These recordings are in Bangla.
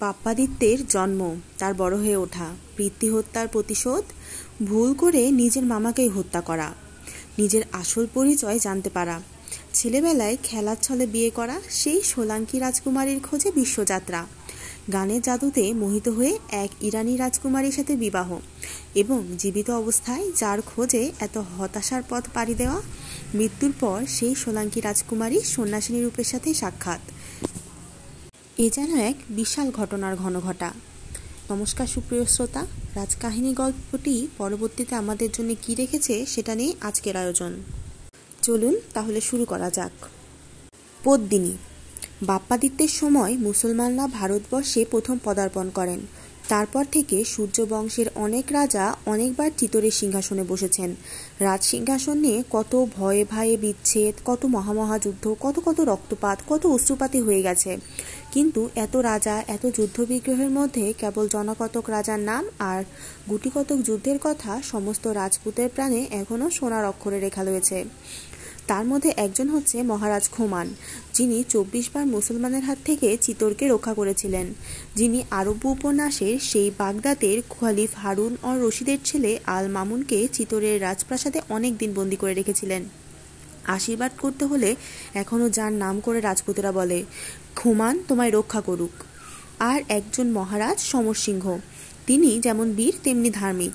বাপ্পাদিত্যের জন্ম, তার বড় হয়ে ওঠা, পিতৃ হত্যার প্রতিশোধ, ভুল করে নিজের মামাকেই হত্যা করা, নিজের আসল পরিচয় জানতে পারা, ছেলেবেলায় খেলার ছলে বিয়ে করা, সেই সোলাঙ্কি রাজকুমারীর খোঁজে বিশ্বযাত্রা, গানের জাদুতে মোহিত হয়ে এক ইরানি রাজকুমারীর সাথে বিবাহ এবং জীবিত অবস্থায় যার খোঁজে এত হতাশার পথ পাড়ি দেওয়া, মৃত্যুর পর সেই সোলাঙ্কি রাজকুমারী সন্ন্যাসিনী রূপের সাথে সাক্ষাৎ। এ যেন এক বিশাল ঘটনার ঘনঘটা। নমস্কার সুপ্রিয় শ্রোতা, রাজকাহিনী গল্পটি পরবর্তীতে আমাদের জন্য কী রেখেছে সেটা নিয়ে আজকের আয়োজন। চলুন তাহলে শুরু করা যাক। পদ্মিনী। বাপ্পাদিত্যের সময় মুসলমানরা ভারতবর্ষে প্রথম পদার্পণ করেন। তারপর থেকে সূর্য বংশের অনেক রাজা অনেকবার চিতরের সিংহাসনে বসেছেন। রাজ সিংহাসন নিয়ে কত ভয়ে ভয়ে বিচ্ছেদ, কত মহামহাযুদ্ধ, কত রক্তপাত, কত অশ্রুপাতি হয়ে গেছে। কিন্তু এত রাজা, এত যুদ্ধ বিগ্রহের মধ্যে কেবল জনকতক রাজার নাম আর গুটিকতক যুদ্ধের কথা সমস্ত রাজপুতের প্রাণে এখনও সোনার অক্ষরে লেখা রয়েছে। তার মধ্যে একজন হচ্ছে মহারাজ খোমান, যিনি 24 বার মুসলমানের হাত থেকে চিতরকে রক্ষা করেছিলেন, যিনি আরব্য উপন্যাসের সেই বাগদাদের খলিফ হারুন অর রশিদের ছেলে আল মামুনকে চিতরের রাজপ্রাসাদে অনেক দিন বন্দী করে রেখেছিলেন। আশীর্বাদ করতে হলে এখনও যার নাম করে রাজপুতেরা বলে, খোমান তোমায় রক্ষা করুক। আর একজন মহারাজ সমর সিংহ, তিনি যেমন বীর তেমনি ধার্মিক।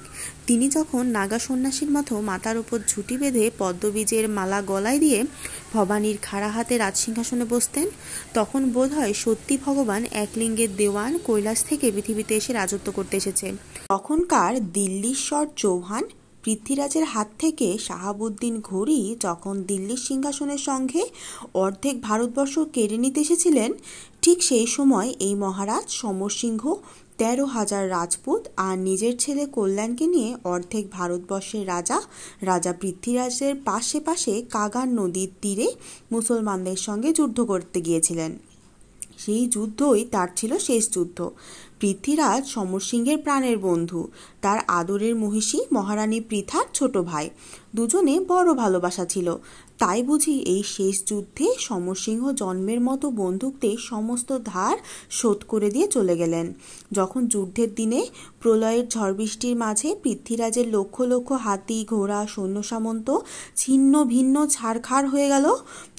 তিনি যখন নাগা সন্ন্যাসীর মতো মাথার ওপর ঝুঁটি বেঁধে পদ্মবীজের মালা গলায় দিয়ে ভবানীর খাড়া হাতে রাজসিংহাসনে বসতেন, তখন বোধহয় সত্যি ভগবান একলিঙ্গের দেওয়ান কৈলাস থেকে পৃথিবীতে এসে রাজত্ব করতে এসেছে। তখনকার দিল্লীশ্বর চৌহান পৃথ্বীরাজের হাত থেকে শাহাবুদ্দিন ঘুরি যখন দিল্লির সিংহাসনের সঙ্গে অর্ধেক ভারতবর্ষ কেড়ে নিতে এসেছিলেন, ঠিক সেই সময় এই মহারাজ সমরসিংহ 13,000 রাজপুত আর নিজের ছেলে কল্যাণকে নিয়ে অর্ধেক ভারতবর্ষের রাজা পৃথ্বীরাজের পাশে পাশে কাগার নদীর তীরে মুসলমানদের সঙ্গে যুদ্ধ করতে গিয়েছিলেন। সেই যুদ্ধই তার ছিল শেষ যুদ্ধ। পৃথ্বীরাজ সমরসিংহের প্রাণের বন্ধু, তার আদরের মহিষী মহারানী পৃথার ছোট ভাই, দুজনে বড় ভালোবাসা ছিল। তাই বুঝি এই শেষ যুদ্ধে সমরসিংহ জন্মের মতো বন্দুকদের সমস্ত ধার শোধ করে দিয়ে চলে গেলেন। যখন যুদ্ধের দিনে প্রলয়ের ঝড় বৃষ্টির মাঝে পৃথ্বীরাজের লক্ষ লক্ষ হাতি ঘোড়া সৈন্য সামন্ত ছিন্ন ভিন্ন ছাড়খাড় হয়ে গেল,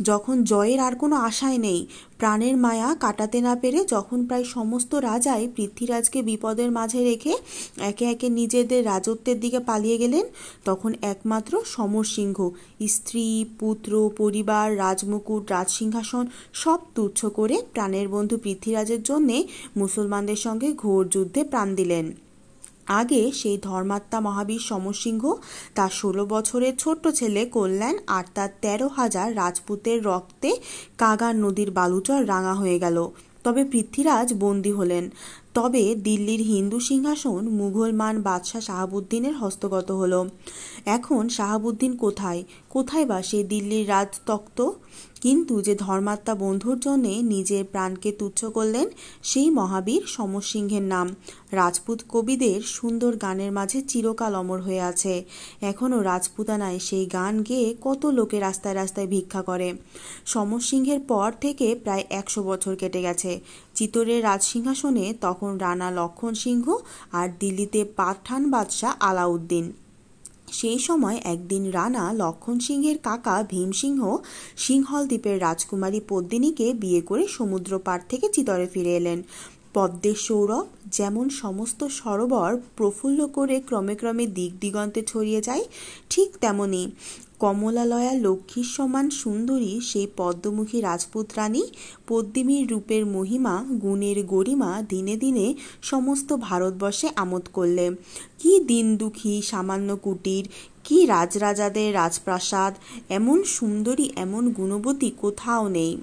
যখন জয়ের আর কোনো আশাই নেই, প্রাণের মায়া কাটাতে না পেরে যখন প্রায় সমস্ত রাজাই পৃথ্বীরাজকে বিপদের মাঝে রেখে একে একে নিজেদের রাজত্বের দিকে পালিয়ে গেলেন, তখন একমাত্র সমরসিংহ স্ত্রী, পুত্র, পরিবার, রাজমুকুট, রাজসিংহাসন সব তুচ্ছ করে প্রাণের বন্ধু পৃথ্বীরাজের জন্যে মুসলমানদের সঙ্গে ঘোর যুদ্ধে প্রাণ দিলেন। আগে সেই ধর্মাত্মা মহাবীর সমরসিংহ, তার 16 বছরের ছোট্ট ছেলে কল্যাণ আর তার 13,000 রাজপুতের রক্তে কাগার নদীর বালুচর রাঙা হয়ে গেল। তবে পৃথ্বীরাজ বন্দী হলেন। তবে দিল্লির হিন্দু সিংহাসন মুঘলমান বাদশাহ শাহাবুদ্দিনের হস্তগত হলো। এখন শাহাবুদ্দিন কোথায় বা সে দিল্লির রাজতক্ত? কিন্তু যে ধর্মাত্মা বন্ধুর জন্যে নিজের প্রাণকে তুচ্ছ করলেন, সেই মহাবীর সমরসিংহের নাম রাজপুত কবিদের সুন্দর গানের মাঝে চিরকাল অমর হয়ে আছে। এখনও রাজপুতানায় সেই গান গেয়ে কত লোকে রাস্তায় রাস্তায় ভিক্ষা করে। সমরসিংহের পর থেকে প্রায় 100 বছর কেটে গেছে। চিতরের রাজসিংহাসনে তখন রানা লক্ষণ সিংহ আর দিল্লিতে পাঠান বাদশাহ আলাউদ্দিন। সেই সময় একদিন রানা লক্ষণ সিংহের কাকা ভীমসিংহ সিংহল দ্বীপের রাজকুমারী পদ্মিনীকে বিয়ে করে সমুদ্র পার থেকে চিতরে ফিরে এলেন। পদ্মের সৌরভ যেমন সমস্ত সরোবর প্রফুল্ল করে ক্রমে ক্রমে দিক দিগন্তে ছড়িয়ে যায়, ঠিক তেমনি কমলালয়া লক্ষ্মীর সমান সুন্দরী সেই পদ্মমুখী রাজপুত রানী পদ্মিনীর রূপের মহিমা, গুণের গরিমা দিনে দিনে সমস্ত ভারতবর্ষে আমোদ করলে। কি দিন দুঃখী সামান্য কুটির, কি রাজরাজাদের রাজপ্রাসাদ, এমন সুন্দরী এমন গুণবতী কোথাও নেই।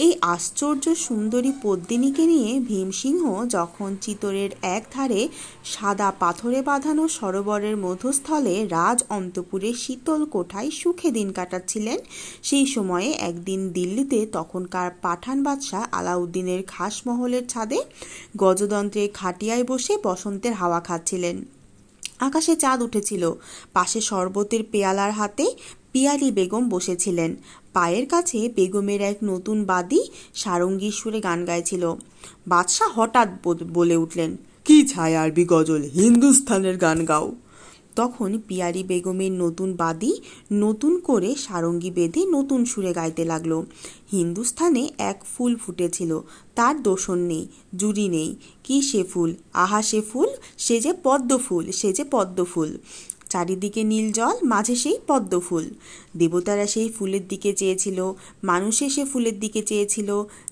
এই আশ্চর্য সুন্দরী পদ্মিনীকে নিয়ে ভীমসিংহ যখন চিতরের এক ধারে সাদা পাথরে বাঁধানো সরোবরের মধ্যস্থলে রাজ অন্তপুরের শীতল কোঠায় সুখে দিন কাটাচ্ছিলেন, সেই সময়ে একদিন দিল্লিতে তখনকার পাঠান বাদশাহ আলাউদ্দিনের খাসমহলের ছাদে গজতন্ত্রের খাটিয়ায় বসে বসন্তের হাওয়া খাচ্ছিলেন। আকাশে চাঁদ উঠেছিল, পাশে শরবতের পেয়ালার হাতে পিয়ালি বেগম বসেছিলেন। পায়ের কাছে বেগমের এক নতুন বাদী সারঙ্গীর সুরে গান গাইছিল। বাদশাহ হঠাৎ বলে উঠলেন, কি ছায় আরবি গজল, হিন্দুস্থানের গান গাও। তখন পিয়ারি বেগমের নতুন বাদী নতুন করে সারঙ্গী বেঁধে নতুন সুরে গাইতে লাগলো। হিন্দুস্থানে এক ফুল ফুটেছিল, তার দোষণ নেই, জুড়ি নেই। কি সে ফুল, আহা সে ফুল, সে যে পদ্ম ফুল, সে যে পদ্ম ফুল। চারিদিকে নীল জল, মাঝে সেই পদ্ম ফুল। দেবতারা সেই ফুলের দিকে চেয়েছিল, মানুষে সে ফুলের দিকে চেয়েছিল।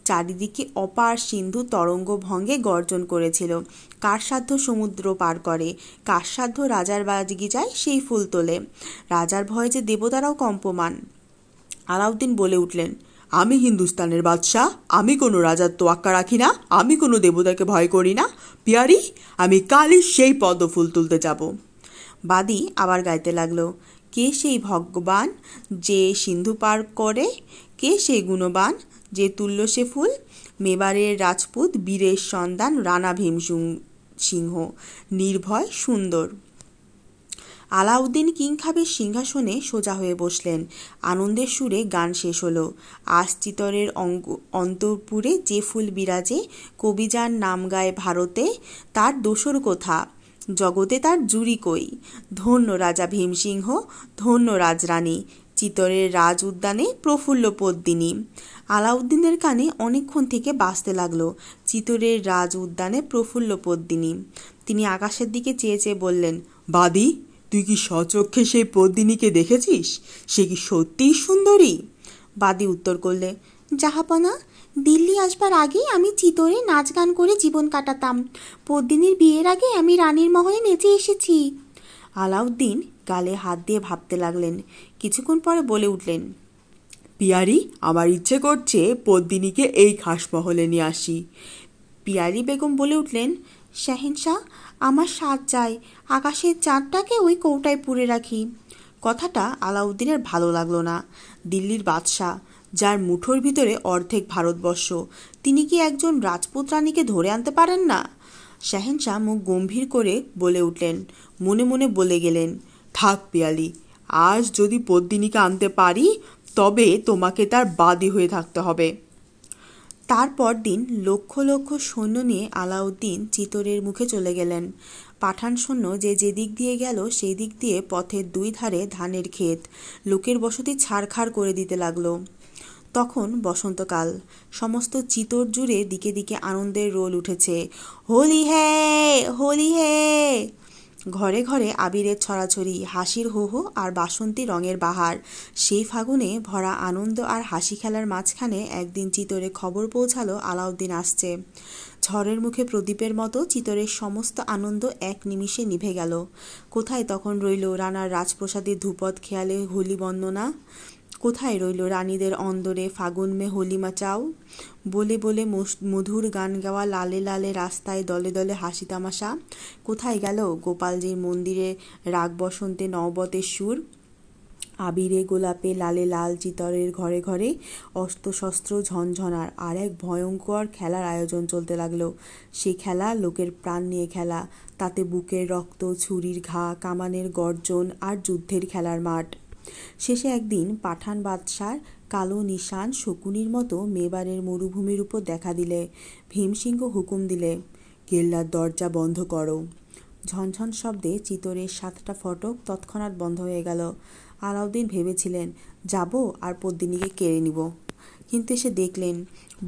চারিদিকে অপার সিন্ধু তরঙ্গ ভঙ্গে গর্জন করেছিল। কার সাধ্য সমুদ্র পার করে, কার সাধ্য রাজার বাজিগি যায় সেই ফুল তোলে। রাজার ভয়ে যে দেবতারাও কম্পমান। আলাউদ্দিন বলে উঠলেন, আমি হিন্দুস্তানের বাদশাহ, আমি কোনো রাজার তোয়াক্কা রাখি না, আমি কোনো দেবতাকে ভয় করি না। পিয়ারি, আমি কালই সেই পদ্ম ফুল তুলতে যাব। বাদী আবার গাইতে লাগলো, কে সেই ভগবান যে সিন্ধু পার করে, কে সেই গুণবান যে তুল্য সে ফুল। মেবারের রাজপুত বীরের সন্ধান, রানা ভীম সিংহ নির্ভয় সুন্দর। আলাউদ্দিন কিংখাবের সিংহাসনে সোজা হয়ে বসলেন। আনন্দের সুরে গান শেষ হলো। আজ চিতরের অন্তঃপুরে যে ফুল বিরাজে, কবি যার নাম গায় ভারতে, তার দোসর কোথা, জগতে তার জুড়ি কই। ধন্য রাজা ভীমসিংহ, ধন্য রাজরানী, চিতরের রাজ উদ্যানে প্রফুল্ল পদ্মিনী। আলাউদ্দিনের কানে অনেকক্ষণ থেকে বাজতে লাগলো, চিতরের রাজ উদ্যানে প্রফুল্ল পদ্মিনী। তিনি আকাশের দিকে চেয়ে চেয়ে বললেন, বাদী, তুই কি স্বচক্ষে সেই পদ্মিনীকে দেখেছিস? সে কি সত্যিই সুন্দরী? বাদী উত্তর করলে, জাহাপনা, দিল্লি আসবার আগে আমি চিতরে নাচ গান করে জীবন কাটাতাম। পদ্মিনীর বিয়ের আগে আমি রানীর মহলে নেচে এসেছি। আলাউদ্দিন গালে হাত দিয়ে ভাবতে লাগলেন। কিছুক্ষণ পরে বলে উঠলেন, পিয়ারি, আমার ইচ্ছে করছে পদ্মিনীকে এই খাসমহলে নিয়ে আসি। পিয়ারি বেগম বলে উঠলেন, শাহেনশাহ, আমার সাজ চাই, আকাশের চাঁদটাকে ওই কৌটায় পুরে রাখি। কথাটা আলাউদ্দিনের ভালো লাগলো না। দিল্লির বাদশাহ, যার মুঠোর ভিতরে অর্ধেক ভারতবর্ষ, তিনি কি একজন রাজপুত রানীকে ধরে আনতে পারেন না? শাহেনশাহ মুখ গম্ভীর করে বলে উঠলেন, মনে মনে বলে গেলেন, থাক পিয়ালি, আজ যদি পদ্মিনীকে আনতে পারি তবে তোমাকে তার বাদী হয়ে থাকতে হবে। তারপর দিন লক্ষ লক্ষ সৈন্য নিয়ে আলাউদ্দিন চিতরের মুখে চলে গেলেন। পাঠান সৈন্য যে যেদিক দিয়ে গেল সেই দিক দিয়ে পথের দুই ধারে ধানের ক্ষেত, লোকের বসতি ছাড়খাড় করে দিতে লাগলো। তখন বসন্তকাল। সমস্ত চিতর জুড়ে দিকে দিকে আনন্দের রোল উঠেছে। হোলি হে, হোলি হে। ঘরে ঘরে আবিরের ছড়াছড়ি, হাসির হো হো আর বাসন্তী রঙের বাহার। সেই ফাগুনে ভরা আনন্দ আর হাসি খেলার মাঝখানে একদিন চিতরে খবর পৌঁছালো আলাউদ্দিন আসছে। ঝড়ের মুখে প্রদীপের মতো চিতরের সমস্ত আনন্দ এক নিমিষে নিভে গেল। কোথায় তখন রইল রানার রাজপ্রসাদের ধূপদ খেয়ালে হোলি বন্দনা? কোথায় রইল রানীদের অন্দরে ফাগুন মে হোলি মাচাও বলে বলে মধুর গান গাওয়া, লালে লালে রাস্তায় দলে দলে হাসি তামাশা? কোথায় গেল গোপালজির মন্দিরে রাগ বসন্তে নববতের সুর? আবিরে গোলাপে লালে লাল চিতরের ঘরে ঘরে অস্ত্রশস্ত্র ঝনঝনার আর এক ভয়ঙ্কর খেলার আয়োজন চলতে লাগলো। সে খেলা লোকের প্রাণ নিয়ে খেলা, তাতে বুকের রক্ত, ছুরির ঘা, কামানের গর্জন আর যুদ্ধের খেলার মাঠ। শেষে একদিন পাঠান বাদশার কালো নিশান শকুনির মতো মেবারের মরুভূমির উপর দেখা দিলে ভীমসিংহ হুকুম দিলে, কেল্লার দরজা বন্ধ করো। ঝনঝন শব্দে চিতরের 7টা ফটক তৎক্ষণাৎ বন্ধ হয়ে গেল। আলাউদ্দিন ভেবেছিলেন যাব আর পদ্মিনীকে কেড়ে নিব, কিন্তু এসে দেখলেন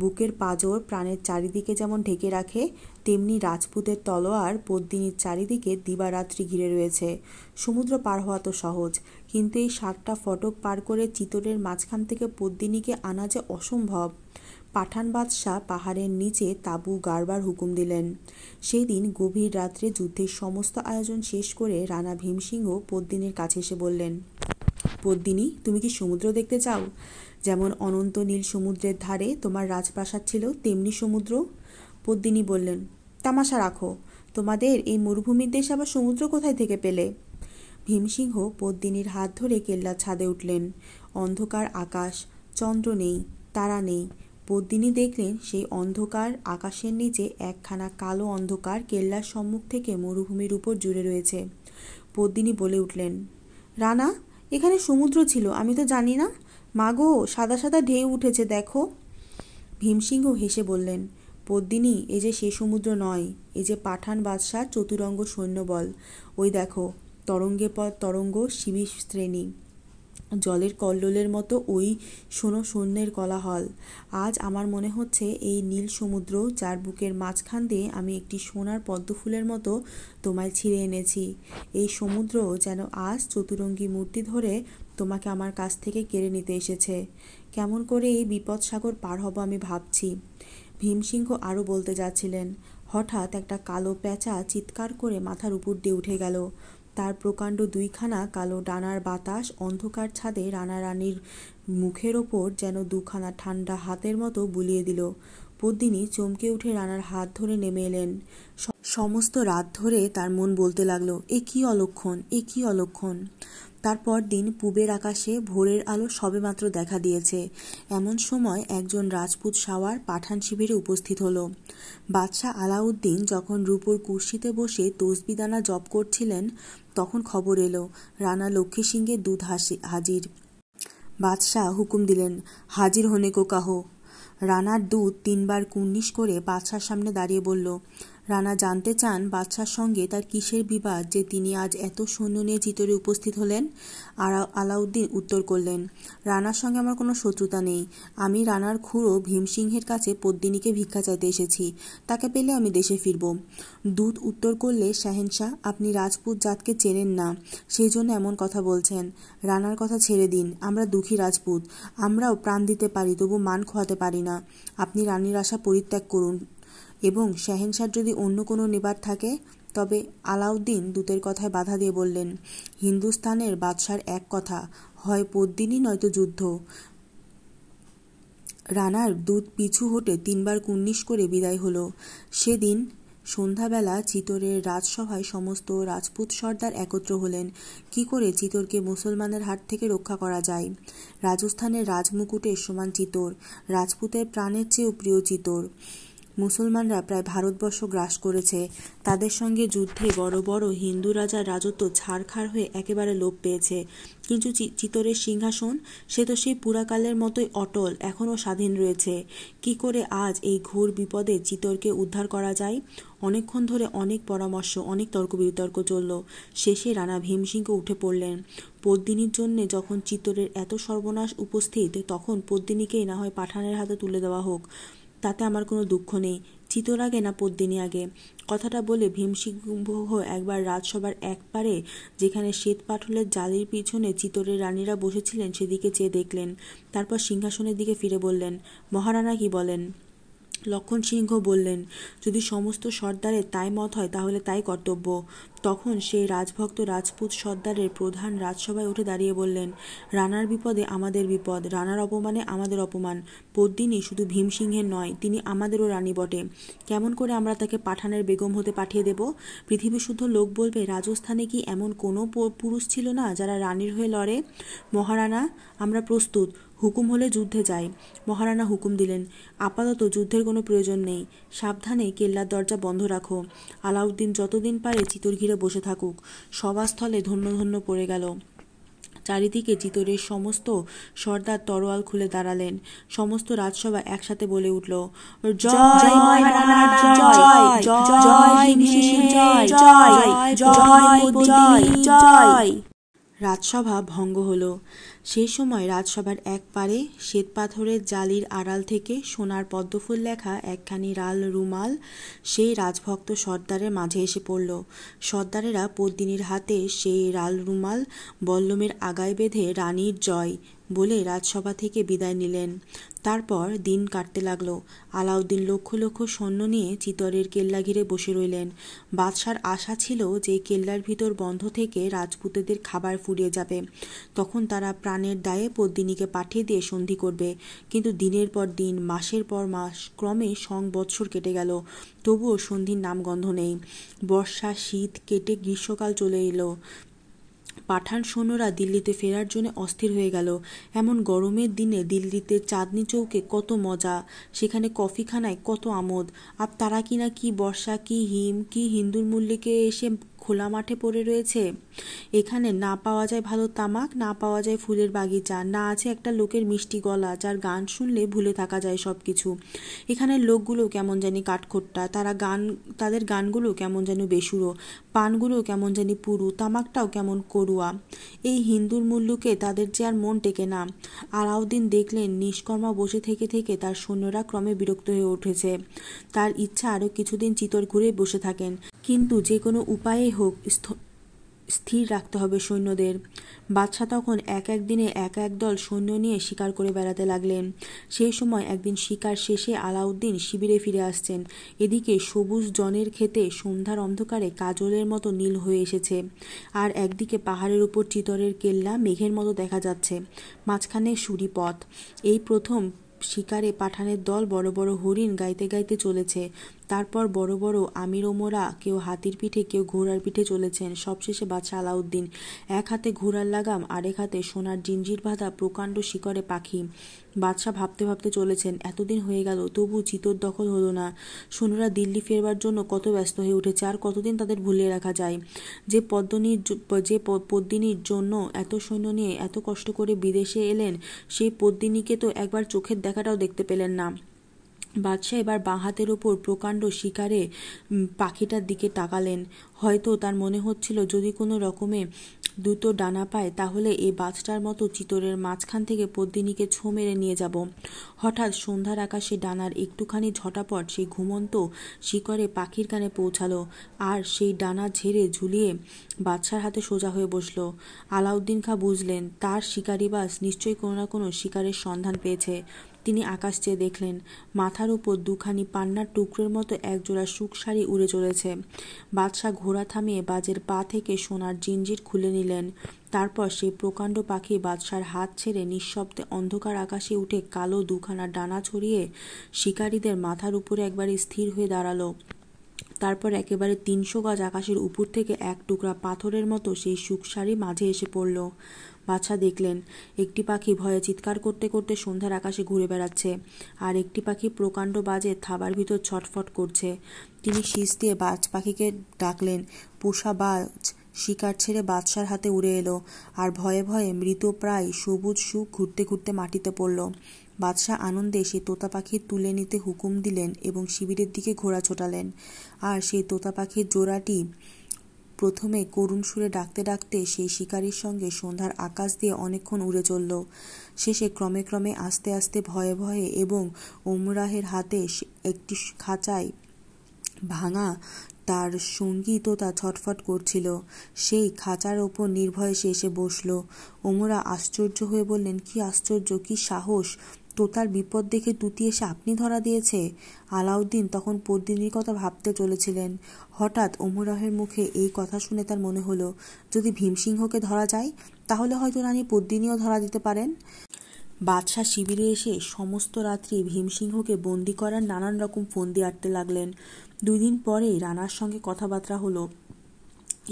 বুকের পাঁজর প্রাণের চারিদিকে যেমন ঢেকে রাখে, তেমনি রাজপুতের তলোয়ার পদ্মিনীর চারিদিকে দিবারাত্রি ঘিরে রয়েছে। সমুদ্র পার হওয়া তো সহজ, কিন্তু এই 7টা ফটক পার করে চিতরের মাঝখান থেকে পদ্মিনীকে আনা যে অসম্ভব। পাঠান বাদশাহ পাহাড়ের নিচে তাঁবু গাড়বার হুকুম দিলেন। সেই দিন গভীর রাত্রে যুদ্ধের সমস্ত আয়োজন শেষ করে রানা ভীমসিংহ পদ্মিনীর কাছে এসে বললেন, পদ্মিনী, তুমি কি সমুদ্র দেখতে চাও? যেমন অনন্ত নীল সমুদ্রের ধারে তোমার রাজপ্রাসাদ ছিল, তেমনি সমুদ্র। পদ্মিনী বললেন, তামাশা রাখো, তোমাদের এই মরুভূমির দেশ আবার সমুদ্র কোথায় থেকে পেলে? ভীমসিংহ পদ্মিনীর হাত ধরে কেল্লার ছাদে উঠলেন। অন্ধকার আকাশ, চন্দ্র নেই, তারা নেই। পদ্মিনী দেখলেন সেই অন্ধকার আকাশের নিচে একখানা কালো অন্ধকার কেল্লার সম্মুখ থেকে মরুভূমির উপর জুড়ে রয়েছে। পদ্মিনী বলে উঠলেন, রানা, এখানে সমুদ্র ছিল, আমি তো জানি না। মাগো, সাদা সাদা ঢেউ উঠেছে দেখো। ভীমসিংহ হেসে বললেন, পদ্মিনী, এ যে সে সমুদ্র নয়, এ যে পাঠান বাদশার চতুরঙ্গ সৈন্যবল। ওই দেখো, তরঙ্গে পর তরঙ্গ শিবির শ্রেণী, জলের কল্লোলের মতো ওই শোনো সৈন্যের কোলাহল। আজ আমার মনে হচ্ছে এই নীল সমুদ্র, যার বুকের মাঝখান দিয়ে আমি একটি সোনার পদ্মফুলের মতো তোমায় ছিঁড়ে এনেছি, এই সমুদ্র যেন আজ চতুরঙ্গী মূর্তি ধরে তোমাকে আমার কাছ থেকে কেড়ে নিতে এসেছে। কেমন করে এই বিপদ সাগর পার হব আমি ভাবছি। ভীমসিংহ আরও বলতে যাচ্ছিলেন, হঠাৎ একটা কালো প্যাঁচা চিৎকার করে মাথার উপর দিয়ে উঠে গেল। তার প্রকাণ্ড দুইখানা কালো ডানার বাতাস অন্ধকার ছাদে রানারানির মুখের ওপর যেন দুখানা ঠান্ডা হাতের মতো বুলিয়ে দিল। পদ্মিনী চমকে উঠে রানার হাত ধরে নেমে এলেন। সমস্ত রাত ধরে তার মন বলতে লাগলো, এ কী অলক্ষণ, এ কী অলক্ষণ। তারপর দিন পূবের আকাশে ভোরের আলো সবেমাত্র দেখা দিয়েছে। এমন সময় একজন রাজপুত সাওয়ার পাঠান শিবিরে উপস্থিত হলো। বাদশাহ আলাউদ্দিন যখন রূপোর কুর্সিতে বসে তসবিদানা জপ করছিলেন, তখন খবর এলো রানা লক্ষ্মী সিংহের দূত হাজির। বাদশাহ হুকুম দিলেন, হাজির হোনে কো কাহো। রানার দূত 3 বার কুর্নিশ করে বাদশার সামনে দাঁড়িয়ে বলল, রানা জানতে চান বাদশার সঙ্গে তার কিসের বিবাদ যে তিনি আজ এত সৈন্য নিয়ে চিতরে উপস্থিত হলেন। আলাউদ্দিন উত্তর করলেন, রানার সঙ্গে আমার কোনো শত্রুতা নেই। আমি রানার খুড়ো ভীমসিংহের কাছে পদ্মিনীকে ভিক্ষা চাইতে এসেছি, তাকে পেলে আমি দেশে ফিরব। দূত উত্তর করলে, শাহেনশাহ, আপনি রাজপুত জাতকে চেনেন না, সেই জন্য এমন কথা বলছেন। রানার কথা ছেড়ে দিন, আমরা দুঃখী রাজপুত, আমরাও প্রাণ দিতে পারি, তবু মান খোয়াতে পারি না। আপনি রানীর আশা পরিত্যাগ করুন, এবং শাহেনশাহর যদি অন্য কোনো নেবার থাকে তবে। আলাউদ্দিন দূতের কথায় বাধা দিয়ে বললেন, হিন্দুস্তানের বাদশার এক কথা, হয় পদ্মিনী নয়তো যুদ্ধ। রানার দূত পিছু হটে 3 বার কুর্নিশ করে বিদায় হলো। সেদিন সন্ধ্যাবেলা চিতোরের রাজসভায় সমস্ত রাজপুত সর্দার একত্র হলেন। কি করে চিতোরকে মুসলমানের হাত থেকে রক্ষা করা যায়। রাজস্থানের রাজমুকুটের সমান চিতোর, রাজপুতের প্রাণের চেয়েও প্রিয় চিতোর। মুসলমানরা প্রায় ভারতবর্ষ গ্রাস করেছে। তাদের সঙ্গে যুদ্ধে বড় বড় হিন্দু রাজার রাজত্ব ছাড়খাড় হয়ে একেবারে লোপ পেয়েছে। কিন্তু চিতোরের সিংহাসন, সে তো সেই পুরাকালের মতোই অটল, এখনও স্বাধীন রয়েছে। কি করে আজ এই ঘোর বিপদে চিতোরকে উদ্ধার করা যায়। অনেকক্ষণ ধরে অনেক পরামর্শ, অনেক তর্ক বিতর্ক চলল। শেষে রানা ভীমসিংহ উঠে পড়লেন। পদ্মিনীর জন্যে যখন চিতোরের এত সর্বনাশ উপস্থিত, তখন পদ্মিনীকেই না হয় পাঠানের হাতে তুলে দেওয়া হোক, তাতে আমার কোনো দুঃখ নেই। চিতোর আগে না পদ্মিনী আগে। কথাটা বলে ভীমসিংহ একবার রাজসভার একপারে, যেখানে শ্বেত পাথরের জালির পিছনে চিতোরের রানীরা বসেছিলেন, সেদিকে চেয়ে দেখলেন। তারপর সিংহাসনের দিকে ফিরে বললেন, মহারানা কি বলেন। লক্ষণ সিংহ বললেন, যদি সমস্ত সর্দারের তাই মত হয় তাহলে তাই কর্তব্য। তখন সেই রাজভক্ত রাজপুত সর্দারের প্রধান রাজসভায় উঠে দাঁড়িয়ে বললেন, রানার বিপদে আমাদের বিপদ, রানার অপমানে আমাদের অপমান। পদ্মিনী শুধু ভীমসিংহের নয়, তিনি আমাদেরও রানী বটে। কেমন করে আমরা তাকে পাঠানের বেগম হতে পাঠিয়ে দেব। পৃথিবী শুদ্ধ লোক বলবে, রাজস্থানে কি এমন কোনো পুরুষ ছিল না যারা রানীর হয়ে লড়ে। মহারানা, আমরা প্রস্তুত, হুকুম হলে যুদ্ধে যাই। মহারানা হুকুম দিলেন, আপাতত যুদ্ধের কোনো প্রয়োজন নেই, সাবধানে কেল্লার দরজা বন্ধ রাখো। আলাউদ্দিন যতদিন পারে চিতোর ঘিরে বসে থাকুক। সভাস্থলে ধন্য ধন্য পড়ে গেল। চারিদিকে চিতোরের সমস্ত সর্দার তরোয়াল খুলে দাঁড়ালেন। সমস্ত রাজসভা একসাথে বলে উঠল, জয় মহারানা, জয় জয় ভীম, জয় জয় জয় পদ্মিনী, জয়। রাজসভা ভঙ্গ হল। সেই সময় রাজসভার এক পারে শ্বেত পাথরের জালির আড়াল থেকে সোনার পদ্মফুল লেখা একখানি লাল রুমাল সেই রাজভক্ত সর্দারের মাঝে এসে পড়ল। সর্দারেরা পদ্মিনীর হাতে সেই লাল রুমাল বল্লমের আগায় বেঁধে রানীর জয় বলে রাজসভা থেকে বিদায় নিলেন। তারপর দিন কাটতে লাগলো। আলাউদ্দিন লক্ষ লক্ষ সৈন্য নিয়ে চিতোরের কেল্লা ঘিরে বসে রইলেন। বাদশার আশা ছিল যে কেল্লার ভিতর বন্ধ থেকে রাজপুতেদের খাবার ফুরিয়ে যাবে, তখন তারা প্রাণের দায়ে পদ্মিনীকে পাঠিয়ে দিয়ে সন্ধি করবে। কিন্তু দিনের পর দিন, মাসের পর মাস ক্রমে সংবৎসর কেটে গেল, তবুও সন্ধির নামগন্ধ নেই। বর্ষা শীত কেটে গ্রীষ্মকাল চলে এলো। পাঠান সৈন্যরা দিল্লিতে ফেরার জন্য অস্থির হয়ে গেল। এমন গরমের দিনে দিল্লিতে চাঁদনি চৌকে কত মজা, সেখানে কফিখানায় কত আমোদ। আর তারা কিনা কি বর্ষা, কি হিম, কি হিন্দুর মল্লিকে এসে খোলা মাঠে পড়ে রয়েছে। এখানে না পাওয়া যায় ভালো তামাক, না পাওয়া যায় ফুলের বাগিচা, না আছে একটা লোকের মিষ্টি গলা যার গান শুনলে ভুলে থাকা যায় সবকিছু। এখানের লোকগুলো কেমন জানি কাঠখোট্টা, তাদের গানগুলো কেমন যেন বেসুরো, পানগুলো কেমন জানি পুরু, তামাকটাও কেমন করুয়া। এই হিন্দুর মুল্লুকে তাদের যে আর মন টেকে না। আলাউদ্দিন দেখলেন নিষ্কর্মা বসে থেকে থেকে তার সৈন্যরা ক্রমে বিরক্ত হয়ে উঠেছে। তার ইচ্ছা আরও কিছুদিন চিতর ঘুরে বসে থাকেন, কিন্তু যে কোনো উপায়ে হোক স্থির রাখতে হবে সৈন্যদের। বাদশাহ তখন এক এক দিনে এক এক দল সৈন্য নিয়ে শিকার করে বেড়াতে লাগলেন। সেই সময় একদিন শিকার শেষে আলাউদ্দিন শিবিরে ফিরে আসছেন। এদিকে সবুজ জনের ক্ষেতে সন্ধ্যার অন্ধকারে কাজলের মতো নীল হয়ে এসেছে, আর একদিকে পাহাড়ের উপর চিতরের কেল্লা মেঘের মতো দেখা যাচ্ছে, মাঝখানে সুরি পথ। এই প্রথম শিকারে পাঠানের দল বড় বড় হরিণ গাইতে গাইতে চলেছে। তারপর বড় বড় আমির ওমরা, কেউ হাতির পিঠে কেউ ঘোড়ার পিঠে চলেছেন। সবশেষে বাদশাহ আলাউদ্দিন, এক হাতে ঘোড়ার লাগাম, আরেক হাতে সোনার জিঞ্জির বাঁধা প্রকাণ্ড শিকরে পাখি। বাদশাহ ভাবতে ভাবতে চলেছেন, এতদিন হয়ে গেল তবু চিতর দখল হলো না। সৈন্যরা দিল্লি ফেরবার জন্য কত ব্যস্ত হয়ে উঠেছে, আর কতদিন তাদের ভুলিয়ে রাখা যায়। যে পদ্মিনীর জন্য এত সৈন্য নিয়ে এত কষ্ট করে বিদেশে এলেন, সেই পদ্মিনীকে তো একবার চোখের দেখাটাও দেখতে পেলেন না। বাদশাহ এবার বাঁ হাতের ওপর প্রকাণ্ড শিকারে পাখিটার দিকে তাকালেন। হয়তো তার মনে হচ্ছিল যদি কোনো রকমে দুটো ডানা পায় তাহলে এই বাজটার মতো চিতরের মাঝখান থেকে পদ্মিনীকে ছোঁ মেরে নিয়ে যাব। হঠাৎ সন্ধ্যার আকাশে ডানার একটুখানি ঝটাপট সেই ঘুমন্ত শিকরে পাখির কানে পৌঁছালো, আর সেই ডানা ঝেড়ে ঝুলিয়ে বাদশার হাতে সোজা হয়ে বসল। আলাউদ্দিন খাঁ বুঝলেন তার শিকারিবাজ নিশ্চয়ই কোনো না কোনো শিকারের সন্ধান পেয়েছে। তিনি আকাশ চেয়ে দেখলেন, মাথার উপর দুখানি পান্নার টুকরোর মতো একজোড়া সুখসারি উড়ে চলেছে। বাদশাহ ঘোড়া থামিয়ে বাজের পা থেকে সোনার জিঞ্জির খুলে নিলেন। তারপর সেই প্রকাণ্ড পাখি বাদশার হাত ছেড়ে নিঃশব্দে অন্ধকার আকাশে উঠে কালো দুখানা ডানা ছড়িয়ে শিকারীদের মাথার উপরে একবারে স্থির হয়ে দাঁড়ালো। তারপর একেবারে ৩০০ গজ আকাশের উপর থেকে এক টুকরা পাথরের মতো সেই সুখসারি মাঝে এসে পড়ল। বাদশাহ দেখলেন একটি পাখি ভয়ে চিৎকার করতে করতে সন্ধ্যার আকাশে ঘুরে বেড়াচ্ছে, আর একটি পাখি প্রকাণ্ড বাজে থাবার ভিতর ছটফট করছে। তিনি শীষ দিয়ে বাজ পাখিকে ডাকলেন। পোষা বাজ শিকার ছেড়ে বাদশার হাতে উড়ে এলো, আর ভয়ে ভয়ে মৃতপ্রায় সবুজ সুখ ঘুরতে ঘুরতে মাটিতে পড়ল। বাদশাহ আনন্দে সেই তোতা পাখি তুলে নিতে হুকুম দিলেন এবং শিবিরের দিকে ঘোড়া ছোটালেন। আর সেই তোতা পাখির জোড়াটি প্রথমে করুণ সুরে ডাকতে ডাকতে সেই শিকারীর সঙ্গে সন্ধ্যার আকাশ দিয়ে অনেকক্ষণ উড়ে চলল। শেষে ক্রমে ক্রমে আস্তে আস্তে ভয়ে ভয়ে এবং ওমরাহের হাতে একটি খাঁচায় ভাঙা তার সঙ্গী তোতা ছটফট করছিল। সেই খাঁচার ওপর নির্ভয়ে সে এসে বসল। ওমরা আশ্চর্য হয়ে বললেন, কি আশ্চর্য, কি সাহস! তোতার বিপদ দেখে তুতি এসে আপনি ধরা দিয়েছে। আলাউদ্দিন তখন পদ্মিনীর কথা ভাবতে চলেছিলেন। হঠাৎ ওমরাহের মুখে এই কথা শুনে তার মনে হলো, যদি ভীমসিংহকে ধরা যায় তাহলে হয়তো রানী পদ্মিনীও ধরা দিতে পারেন। বাদশাহ শিবিরে এসে সমস্ত রাত্রি ভীমসিংহকে বন্দি করার নানান রকম ফন্দি আঁটতে লাগলেন। ২ দিন পরেই রানার সঙ্গে কথাবার্তা হলো।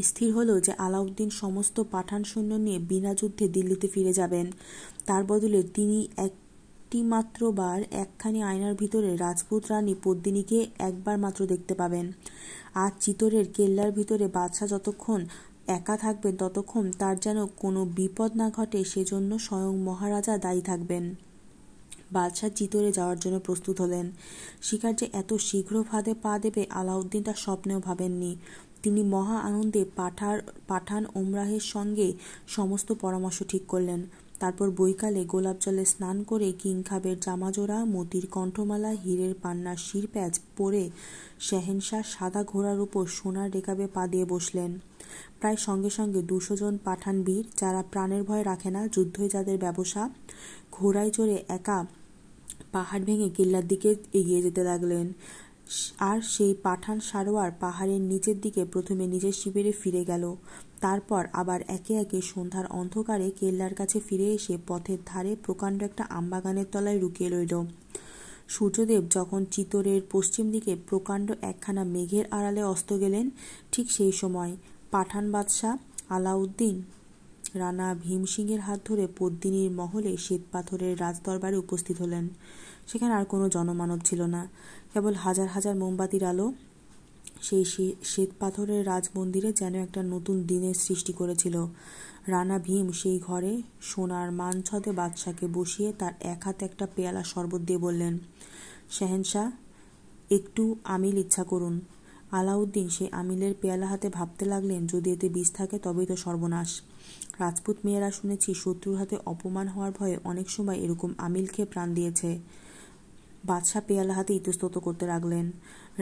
স্থির হলো যে আলাউদ্দিন সমস্ত পাঠান সৈন্য নিয়ে বিনা যুদ্ধে দিল্লিতে ফিরে যাবেন। তার বদলে তিনি একটি মাত্র বার একখানি আয়নার ভিতরে রাজপুত রানী পদ্মিনীকে একবার মাত্র দেখতে পাবেন। আর চিতরের কেল্লার ভিতরে বাদশাহ যতক্ষণ একা থাকবেন ততক্ষণ তার যেন কোনো বিপদ না ঘটে সেজন্য স্বয়ং মহারাজা দায়ী থাকবেন। বাদশাহ চিতরে যাওয়ার জন্য প্রস্তুত হলেন। শিকার যে এত শীঘ্র ফাঁদে পা দেবে আলাউদ্দিন তার স্বপ্নেও ভাবেননি। তিনি মহা আনন্দে পাঠান ওমরাহের সঙ্গে সমস্ত পরামর্শ ঠিক করলেন। তারপর বৈকালে গোলাপ জলে স্নান করে কিংখাবের জামাজোড়া, মতির কণ্ঠমালা, হীরের পান্নার শিরপ্যাঁচ পরে শেহেনশাহ সাদা ঘোড়ার উপর সোনার রেকাবে পা দিয়ে বসলেন। প্রায় সঙ্গে সঙ্গে ২০০ জন পাঠান বীর, যারা প্রাণের ভয় রাখে না, যুদ্ধই যাদের ব্যবসা, ঘোড়ায় চড়ে একা পাহাড় ভেঙে কেল্লার দিকে এগিয়ে যেতে লাগলেন। আর সেই পাঠান সারোয়ার পাহাড়ের নিচের দিকে প্রথমে নিজের শিবিরে ফিরে গেল। তারপর আবার একে একে সন্ধ্যার অন্ধকারে কেল্লার কাছে ফিরে এসে পথের ধারে প্রকাণ্ড একটা আমবাগানের তলায় লুকিয়ে রইল। সূর্যদেব যখন চিতরের পশ্চিম দিকে প্রকাণ্ড একখানা মেঘের আড়ালে অস্ত গেলেন, ঠিক সেই সময় পাঠান বাদশাহ আলাউদ্দিন রানা ভীমসিংহের হাত ধরে পদ্মিনীর মহলে শ্বেতপাথরের রাজদরবারে উপস্থিত হলেন। সেখানে আর কোনো জনমানব ছিল না, কেবল হাজার হাজার মোমবাতির আলো। সেই শ্বেত পাথরের রাজমন্দিরে যেন একটা নতুন দিনের সৃষ্টি করেছিল। রানা ভীম সেই ঘরে সোনার মানছদে বাদশাকে বসিয়ে তার এক হাতে একটা পেয়ালা শরবত দিয়ে বললেন, শাহেনশাহ, একটু আমিল ইচ্ছা করুন। আলাউদ্দিন সেই আমিলের পেয়ালা হাতে ভাবতে লাগলেন, যদি এতে বিষ থাকে তবেই তো সর্বনাশ। রাজপুত মেয়েরা শুনেছি শত্রুর হাতে অপমান হওয়ার ভয়ে অনেক সময় এরকম আমিল খেয়ে প্রাণ দিয়েছে। বাদশাহ পেয়ালা হাতে ইতস্তত করতে লাগলেন।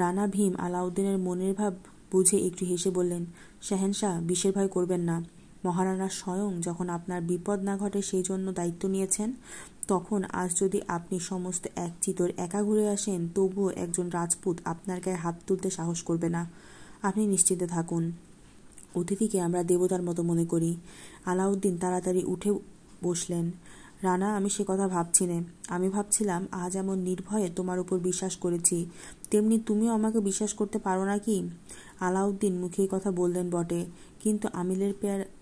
রানা ভীম আলাউদ্দিনের মনের ভাব বুঝে একটু হেসে বললেন, শাহেনশাহ, বিষের ভয় করবেন না। মহারানা স্বয়ং যখন আপনার বিপদ না ঘটে সেই জন্য দায়িত্ব নিয়েছেন, তখন আজ যদি আপনি সমস্ত এক চিতর একা ঘুরে আসেন, তবুও একজন রাজপুত আপনার গায়ে হাত তুলতে সাহস করবে না। আপনি নিশ্চিন্তে থাকুন। অতিথিকে আমরা দেবতার মতো মনে করি। আলাউদ্দিন তাড়াতাড়ি উঠে বসলেন। রানা, আমি সে কথা ভাবছি নে। আমি ভাবছিলাম, আজ এমন নির্ভয়ে তোমার উপর বিশ্বাস করেছি, তেমনি তুমিও আমাকে বিশ্বাস করতে পারো না কি? আলাউদ্দিন মুখে কথা বললেন বটে, কিন্তু আমিলের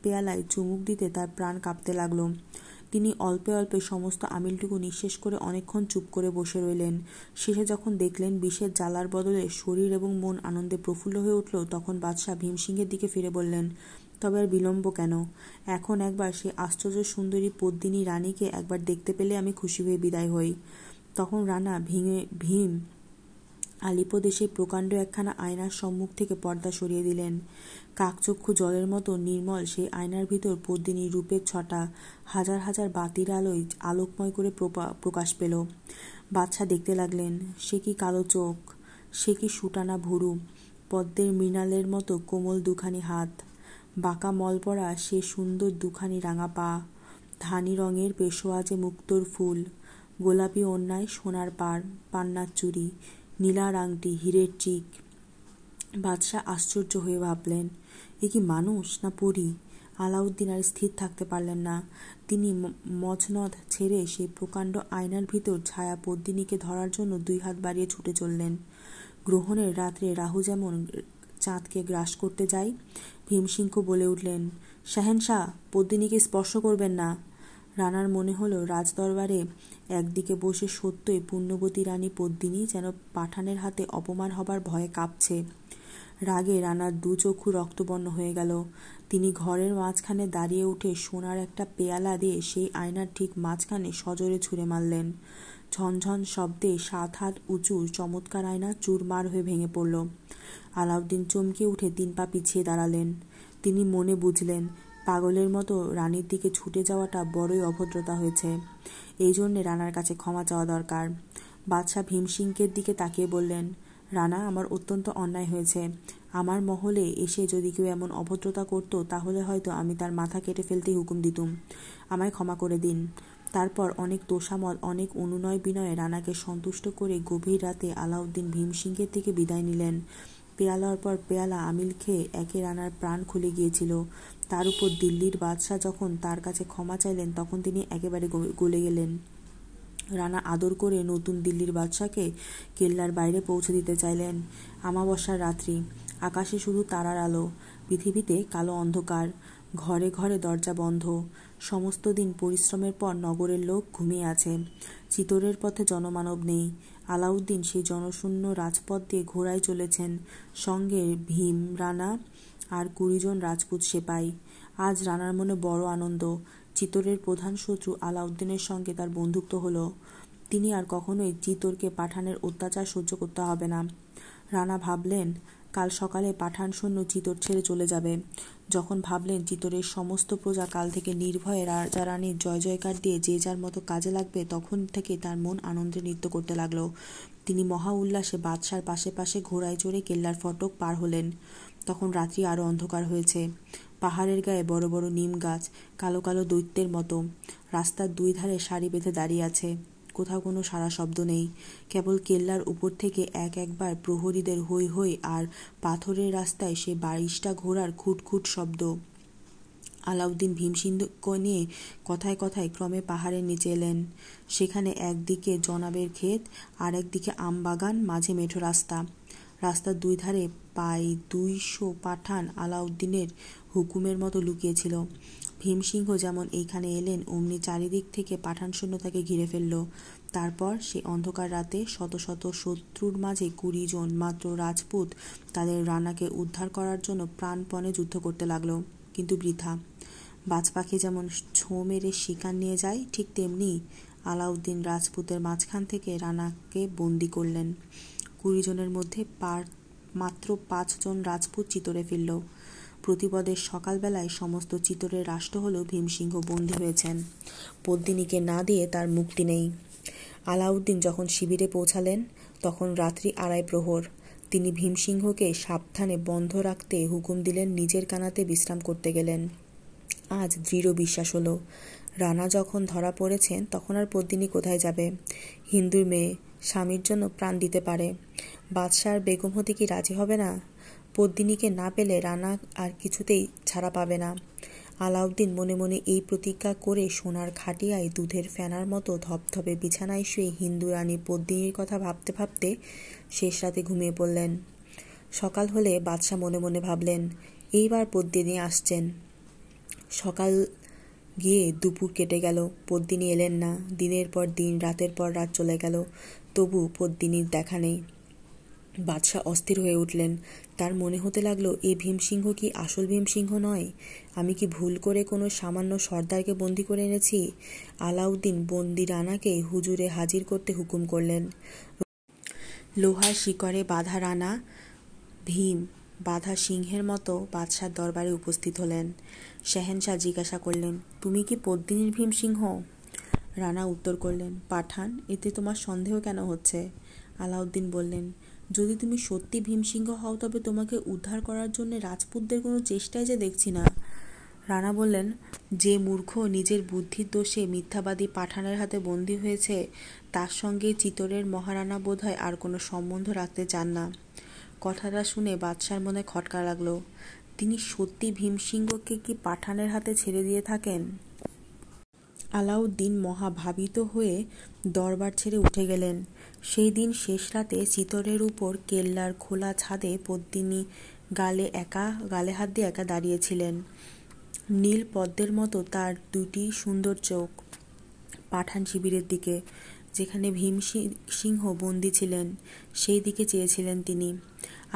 পেয়ালায় চুমুক দিতে তার প্রাণ কাঁপতে লাগল। তিনি অল্পে অল্পে সমস্ত আমিলটুকু নিঃশেষ করে অনেকক্ষণ চুপ করে বসে রইলেন। শেষে যখন দেখলেন বিষের জ্বালার বদলে শরীর এবং মন আনন্দে প্রফুল্ল হয়ে উঠল, তখন বাদশাহ ভীমসিংহের দিকে ফিরে বললেন, তবে আর বিলম্ব কেন? এখন একবার সেই আশ্চর্য সুন্দরী পদ্মিনী রানীকে একবার দেখতে পেলে আমি খুশি হয়ে বিদায় হই। তখন রানা ভীম আলিপদেশে প্রকাণ্ড একখানা আয়নার সম্মুখ থেকে পর্দা সরিয়ে দিলেন। কাকচক্ষু জলের মতো নির্মল সেই আয়নার ভিতর পদ্মিনীর রূপের ছটা হাজার হাজার বাতির আলোয় আলোকময় করে প্রকাশ পেল। বাদশাহ দেখতে লাগলেন, সে কি কালো চোখ, সে কি সুটানা ভুরু, পদ্মের মৃণালের মতো কোমল দুখানি হাত, বাঁকা মল পড়া সে সুন্দর দুখানি রাঙা পা, ধানি রঙের পেশোয়াজে মুক্তোর ফুল, গোলাপি ওড়নায় সোনার পান্নার চুড়ি, নীলার আংটি, হীরের চিক। বাদশাহ আশ্চর্য হয়ে ভাবলেন, এ কি মানুষ না পরী? আলাউদ্দিন আর স্থির থাকতে পারলেন না। তিনি মজনদ ছেড়ে সেই প্রকাণ্ড আয়নার ভিতর ছায়া পদ্মিনীকে ধরার জন্য দুই হাত বাড়িয়ে ছুটে চললেন। গ্রহণের রাত্রে রাহু যেমন চাঁদকে গ্রাস করতে যায়, ভীমসিংহ বলে উঠলেন, শাহেনশাহ, পদ্মিনীকে স্পর্শ করবেন না। রানার মনে হলো রাজদরবারে একদিকে বসে সত্যই পুণ্যবতী রানী পদ্মিনী যেন পাঠানের হাতে অপমান হবার ভয়ে কাঁপছে। রাগে রানার দু চক্ষু রক্তবর্ণ হয়ে গেল। তিনি ঘরের মাঝখানে দাঁড়িয়ে উঠে সোনার একটা পেয়ালা দিয়ে সেই আয়নার ঠিক মাঝখানে সজোরে ছুঁড়ে মারলেন। ঝনঝন শব্দে 7 হাত উঁচু চমৎকার আয়না চুরমার হয়ে ভেঙে পড়ল। আলাউদ্দিন চমকে উঠে 3 পা পিছিয়ে দাঁড়ালেন। তিনি মনে বুঝলেন, পাগলের মতো রানীর দিকে ছুটে যাওয়াটা বড়ই অভদ্রতা হয়েছে। এই জন্যে রানার কাছে ক্ষমা চাওয়া দরকার। বাদশাহ ভীমসিংহের দিকে তাকিয়ে বললেন, রানা, আমার অত্যন্ত অন্যায় হয়েছে। আমার মহলে এসে যদি কেউ এমন অভদ্রতা করত, তাহলে হয়তো আমি তার মাথা কেটে ফেলতেই হুকুম দিতুম। আমায় ক্ষমা করে দিন। তারপর অনেক তোষামদ, অনেক অনুনয় বিনয়ে রানাকে সন্তুষ্ট করে গভীর রাতে আলাউদ্দিন ভীমসিংহের থেকে বিদায় নিলেন। পেয়ালার পর পেয়ালা আমিল খেয়ে একে রানার প্রাণ খুলে গিয়েছিল। তার উপর দিল্লির বাদশাহ যখন তার কাছে ক্ষমা চাইলেন, তখন তিনি একেবারে গলে গেলেন। রানা আদর করে নতুন দিল্লির বাদশাকে কেল্লার বাইরে পৌঁছে দিতে চাইলেন। আমাবস্যার রাত্রি, আকাশে শুধু তারার আলো, পৃথিবীতে কালো অন্ধকার, ঘরে ঘরে দরজা বন্ধ। সমস্ত দিন পরিশ্রমের পর নগরের লোক ঘুমিয়ে আছে। চিতোরের পথে জনমানব নেই। আলাউদ্দিন সেই জনশূন্য রাজপথ দিয়ে ঘোড়ায় চলেছেন, সঙ্গে ভীম, রানা আর 20 জন রাজপুত সেপাই। আজ রানার মনে বড় আনন্দ। চিতোরের প্রধান শত্রু আলাউদ্দিনের সঙ্গে তার বন্ধুত্ব হলো। তিনি আর কখনোই চিতোরকে পাঠানের অত্যাচার সহ্য করতে হবে না। রানা ভাবলেন, কাল সকালে পাঠান সৈন্য চিতোর ছেড়ে চলে যাবে। যখন ভাবলেন চিতোরের সমস্ত প্রজা কাল থেকে নির্ভয়ে রাজা রানীর জয় জয়কার দিয়ে যে যার মতো কাজে লাগবে, তখন থেকে তার মন আনন্দে নৃত্য করতে লাগলো। তিনি মহা উল্লাসে বাদশার পাশে পাশে ঘোড়ায় চড়ে কেল্লার ফটক পার হলেন। তখন রাত্রি আরও অন্ধকার হয়েছে। পাহাড়ের গায়ে বড় বড় নিম গাছ কালো কালো দৈত্যের মতো রাস্তার 2 ধারে সারি বেঁধে দাঁড়িয়ে আছে। কোথাও কোনো সারা শব্দ নেই। কেবল কেল্লার উপর থেকে একবার প্রহরীদের হৈ হৈ আর পাথরের রাস্তায় সে 22টা ঘোড়ার খুটখুট শব্দ। আলাউদ্দিন ভীমসিংহকে নিয়ে কথায় কথায় ক্রমে পাহাড়ের নিচে এলেন। সেখানে একদিকে জনাবের ক্ষেত, আর একদিকে আমবাগান, মাঝে মেঠো রাস্তা। রাস্তার 2 ধারে প্রায় 200 পাঠান আলাউদ্দিনের হুকুমের মতো লুকিয়েছিল। ভীমসিংহ যেমন এইখানে এলেন, অমনি চারিদিক থেকে পাঠান সৈন্য তাকে ঘিরে ফেলল। তারপর সে অন্ধকার রাতে শত শত শত্রুর মাঝে 20 জন মাত্র রাজপুত তাদের রানাকে উদ্ধার করার জন্য প্রাণপণে যুদ্ধ করতে লাগলো, কিন্তু বৃথা। বাজ পাখি যেমন ছোঁ মেরে শিকার নিয়ে যায়, ঠিক তেমনি আলাউদ্দিন রাজপুতের মাঝখান থেকে রানাকে বন্দি করলেন। 20 জনের মধ্যে মাত্র 5 জন রাজপুত চিতরে ফিরল। প্রতিপদের সকালবেলায় সমস্ত চিতরের রাষ্ট্র হল ভীমসিংহ বন্দী হয়েছেন। পদ্মিনীকে না দিয়ে তার মুক্তি নেই। আলাউদ্দিন যখন শিবিরে পৌঁছালেন তখন রাত্রি 2:30 প্রহর। তিনি ভীমসিংহকে সাবধানে বন্ধ রাখতে হুকুম দিলেন, নিজের কানাতে বিশ্রাম করতে গেলেন। আজ দৃঢ় বিশ্বাস হলো, রানা যখন ধরা পড়েছেন তখন আর পদ্মিনী কোথায় যাবে? হিন্দুর মেয়ে, স্বামীর জন্য প্রাণ দিতে পারে। বাদশার বেগম হতে কি রাজি হবে না? পদ্মিনীকে না পেলে রানা আর কিছুতেই ছাড়া পাবে না। আলাউদ্দিন মনে মনে এই প্রতিজ্ঞা করে সোনার খাটিয়ায় দুধের ফেনার মতো ধপধপে বিছানায় শুয়ে হিন্দু রানী পদ্মিনীর কথা ভাবতে ভাবতে শেষ রাতে ঘুমিয়ে পড়লেন। সকাল হলে বাদশা মনে মনে ভাবলেন, এইবার পদ্মিনী আসছেন। সকাল গিয়ে দুপুর কেটে গেল, পদ্মিনী এলেন না। দিনের পর দিন, রাতের পর রাত চলে গেল, তবু পদ্মিনীর দেখা নেই। বাদশা অস্থির হয়ে উঠলেন। তার মনে হতে লাগলো, এ ভীমসিংহ কি আসল ভীমসিংহ নয়? আমি কি ভুল করে কোনো সামান্য সর্দারকে বন্দি করে এনেছি? আলাউদ্দিন বন্দি রানাকে হুজুরে হাজির করতে হুকুম করলেন। লোহার শিকড়ে বাঁধা রানা ভীম বাঁধা সিংহের মতো বাদশার দরবারে উপস্থিত হলেন। শেহেনশাহ জিজ্ঞাসা করলেন, তুমি কি পদ্মিনীর ভীমসিংহ? রানা উত্তর করলেন, পাঠান, এতে তোমার সন্দেহ কেন হচ্ছে? আলাউদ্দিন বললেন, যদি তুমি সত্যি ভীমসিংহ হও তবে তোমাকে উদ্ধার করার জন্য রাজপুতদের কোনো চেষ্টাই যে দেখছি না। রানা বললেন, যে মূর্খ নিজের বুদ্ধির দোষে মিথ্যাবাদী পাঠানের হাতে বন্দী হয়েছে তার সঙ্গে চিতরের মহারানা বোধহয় আর কোনো সম্বন্ধ রাখতে চান না। কথাটা শুনে বাদশার মনে খটকা লাগলো। তিনি সত্যি ভীমসিংহকে কি পাঠানের হাতে ছেড়ে দিয়ে থাকেন? আলাউদ্দিন মহাভাবিত হয়ে দরবার ছেড়ে উঠে গেলেন। সেই দিন শেষ রাতে চিতরের উপর কেল্লার খোলা ছাদে পদ্মিনী গালে হাত দিয়ে একা দাঁড়িয়েছিলেন। নীল পদ্মের মতো তার দুটি সুন্দর চোখ পাঠান শিবিরের দিকে, যেখানে ভীমসিংহ বন্দী ছিলেন, সেই দিকে চেয়েছিলেন তিনি।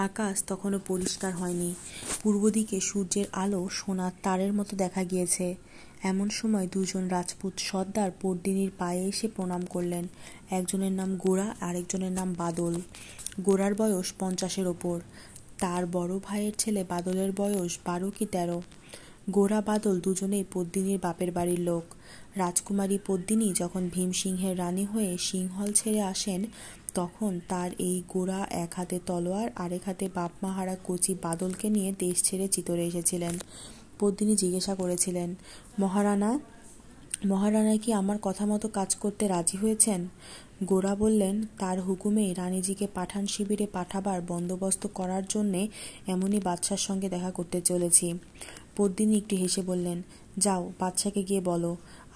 আকাশ তখনও পরিষ্কার হয়নি। পূর্ব দিকে সূর্যের আলো সোনার তারের মতো দেখা গিয়েছে। এমন সময় 2 জন রাজপুত সর্দার পদ্মিনীর পায়ে এসে প্রণাম করলেন। একজনের নাম গোরা, আরেকজনের নাম বাদল। গোরার বয়স 50-এর ওপর। তার বড় ভাইয়ের ছেলে বাদলের বয়স 12 কি 13। গোরা বাদল দুজনেই পদ্মিনীর বাপের বাড়ির লোক। রাজকুমারী পদ্মিনী যখন ভীমসিংহের রানী হয়ে সিংহল ছেড়ে আসেন তখন তার এই গোরা এক হাতে তলোয়ার, আরেক হাতে বাপমা হারা কচি বাদলকে নিয়ে দেশ ছেড়ে চিতরে এসেছিলেন। পদ্মিনী জিজ্ঞাসা করেছিলেন, মহারানা কি আমার কথা মতো কাজ করতে রাজি হয়েছেন? গোরা বললেন, তার হুকুমেই রানীজিকে পাঠান শিবিরে পাঠাবার বন্দোবস্ত করার জন্যে এমনই বাদশার সঙ্গে দেখা করতে চলেছি। পদ্মিনী একটু হেসে বললেন, যাও, বাদশাকে গিয়ে বলো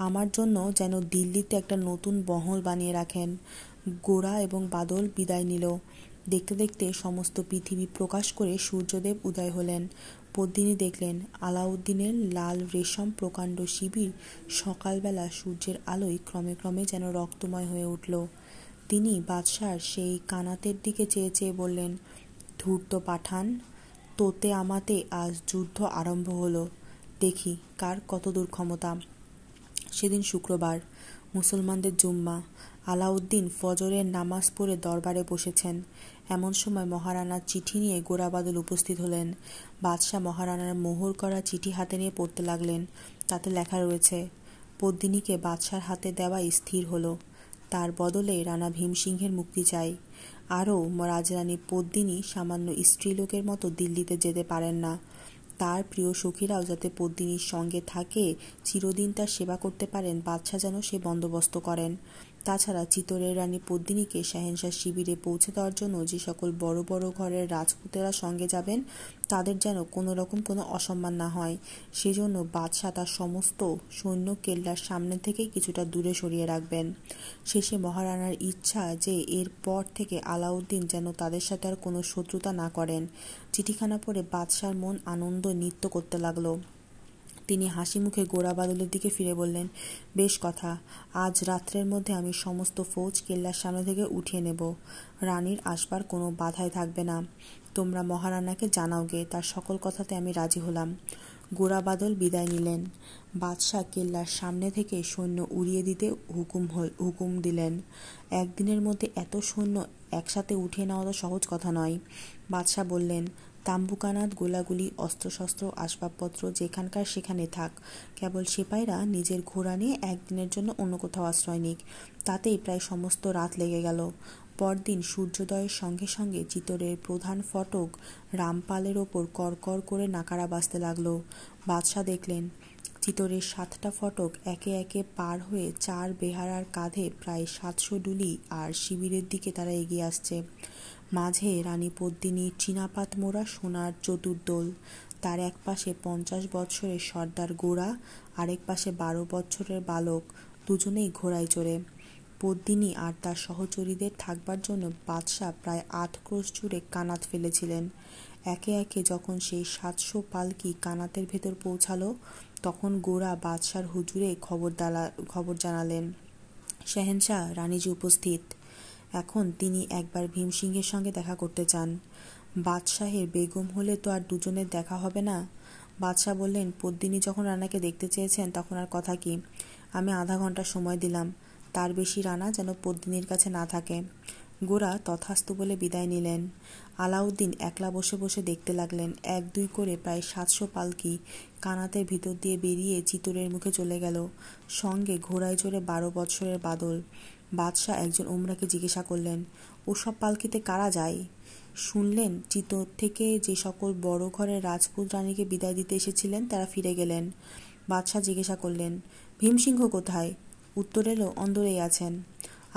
আমার জন্য যেন দিল্লিতে একটা নতুন মহল বানিয়ে রাখেন। গোরা এবং বাদল বিদায় নিল। দেখতে দেখতে সমস্ত পৃথিবী প্রকাশ করে সূর্যদেব উদয় হলেন। পদ্মিনী দেখলেন আলাউদ্দিনের লাল রেশম প্রকাণ্ড শিবির সকালবেলা সূর্যের আলোয় ক্রমে ক্রমে যেন রক্তময় হয়ে উঠল। তিনি বাদশার সেই কানাতের দিকে চেয়ে চেয়ে বললেন, ধূর্ত পাঠান, তোতে আমাতে আজ যুদ্ধ আরম্ভ হলো, দেখি কার কতদূর ক্ষমতা। সেদিন শুক্রবার, মুসলমানদের জুম্মা। আলাউদ্দিন ফজরের নামাজ পড়ে দরবারে বসেছেন। এমন সময় মহারানার চিঠি নিয়ে গোরাবাদল উপস্থিত হলেন। বাদশাহ মহারানার মোহর করা চিঠি হাতে নিয়ে পড়তে লাগলেন। তাতে লেখা রয়েছে, পদ্মিনীকে বাদশার হাতে দেওয়াই স্থির হলো। তার বদলে রানা ভীমসিংহের মুক্তি চাই। আরও রাজরানী পদ্মিনী সামান্য স্ত্রীলোকের মতো দিল্লিতে যেতে পারেন না। তার প্রিয় সখীরাও যাতে পদ্মিনীর সঙ্গে থাকে, চিরদিন তার সেবা করতে পারেন, বাদশাহ যেন সে বন্দোবস্ত করেন। তাছাড়া চিতরের রানী পদ্মিনীকে শাহেনশাহ শিবিরে পৌঁছে দেওয়ার জন্য যে সকল বড় বড় ঘরের রাজপুতেরা সঙ্গে যাবেন তাদের যেন কোনো রকম কোনো অসম্মান না হয়, সেজন্য বাদশাহ তার সমস্ত সৈন্য কেল্লার সামনে থেকেই কিছুটা দূরে সরিয়ে রাখবেন। শেষে মহারানার ইচ্ছা যে এর পর থেকে আলাউদ্দিন যেন তাদের সাথে আর কোনো শত্রুতা না করেন। চিঠিখানা পড়ে বাদশার মন আনন্দ নৃত্য করতে লাগলো। তিনি হাসি মুখে গোরা বাদলের দিকে ফিরে বললেন, বেশ কথা, আজ রাত্রের মধ্যে আমি সমস্ত ফৌজ কেল্লার সামনে থেকে উঠিয়ে নেব। রানীর আসবার কোনো বাধাই থাকবে না। তোমরা মহারানাকে জানাও গে, তার সকল কথাতে আমি রাজি হলাম। গোরা বাদল বিদায় নিলেন। বাদশাহ কেল্লার সামনে থেকে সৈন্য উড়িয়ে দিতে হুকুম দিলেন। একদিনের মধ্যে এত সৈন্য একসাথে উঠিয়ে নেওয়া তো সহজ কথা নয়। বাদশাহ বললেন, তাম্বুকানাত, গোলাগুলি, অস্ত্রশস্ত্র, আসবাবপত্র যেখানকার সেখানে থাক। কেবল সিপাহীরা নিজের ঘোড়া নিয়ে একদিনের জন্য অন্য কোথাও আশ্রয় নিক। তাতেই প্রায় সমস্ত রাত লেগে গেল। পরদিন সূর্যোদয়ের সঙ্গে সঙ্গে চিতোরের প্রধান ফটক রামপালের ওপর করকর করে নাকারা বাজতে লাগল। বাদশাহ দেখলেন চিতোরের 7টা ফটক একে একে পার হয়ে 4 বেহারার কাঁধে প্রায় 700 ডুলি আর শিবিরের দিকে তারা এগিয়ে আসছে। মাঝে রানী পদ্মিনীর চীনাপাত মোড়া সোনার চতুর্দোল, তার এক পাশে 50 বৎসরের সর্দার গোরা, আরেক পাশে 12 বৎসরের বালক, দুজনেই ঘোড়ায় চড়ে। পদ্মিনী আর তার সহচরীদের থাকবার জন্য বাদশাহ প্রায় 8 ক্রোশ জুড়ে কানাত ফেলেছিলেন। একে একে যখন সেই 700 পালকি কানাতের ভেতর পৌঁছালো, তখন গোরা বাদশার হুজুরে খবর জানালেন, শেহেনশাহ, রানীজি উপস্থিত। এখন তিনি একবার ভীমসিংহের সঙ্গে দেখা করতে চান। বাদশাহের বেগম হলে তো আর দুজনের দেখা হবে না। বাদশাহ বললেন, পদ্মিনী যখন রানাকে দেখতে চেয়েছেন তখন আর কথা কি, আমি আধা ঘন্টা সময় দিলাম, তার বেশি রানা যেন পদ্মিনীর কাছে না থাকে। গোরা তথাস্তু বলে বিদায় নিলেন। আলাউদ্দিন একলা বসে বসে দেখতে লাগলেন। 1-2 করে প্রায় 700 পালকি কানাতের ভিতর দিয়ে বেরিয়ে চিতোরের মুখে চলে গেল। সঙ্গে ঘোড়ায় চড়ে 12 বৎসরের বাদল। বাদশাহ একজন উমরাকে জিজ্ঞাসা করলেন, ওসব পালকিতে কারা যায়? শুনলেন চিতোর থেকে যে সকল বড় ঘরের রাজপুত রানীকে বিদায় দিতে এসেছিলেন তারা ফিরে গেলেন। বাদশাহ জিজ্ঞাসা করলেন, ভীমসিংহ কোথায়? উত্তর এলো, অন্দরেই আছেন।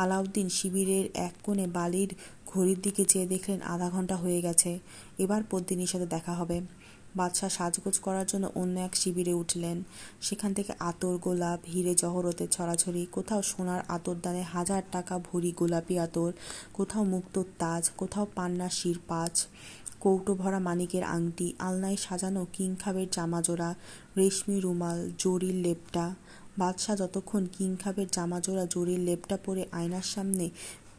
আলাউদ্দিন শিবিরের এক কোণে বালির ঘড়ির দিকে চেয়ে দেখলেন আধা ঘন্টা হয়ে গেছে, এবার পদ্মিনীর সাথে দেখা হবে। বাদশাহ সাজগোজ করার জন্য অন্য এক শিবিরে উঠলেন। সেখান থেকে আতর, গোলাপ, হিরে জহরতের ছড়াছড়ি, কোথাও সোনার আতরদানে 1000 টাকা ভরি গোলাপি আতর, কোথাও মুক্তোর তাজ, কোথাও পান্নার শিরপাঁচ, কৌটো ভরা মানিকের আংটি, আলনায় সাজানো কিংখাবের জামাজোড়া, রেশমি রুমাল, জরির লেপটা। বাদশাহ যতক্ষণ কিংখাবের জামাজোড়া, জরির লেপটা পরে আয়নার সামনে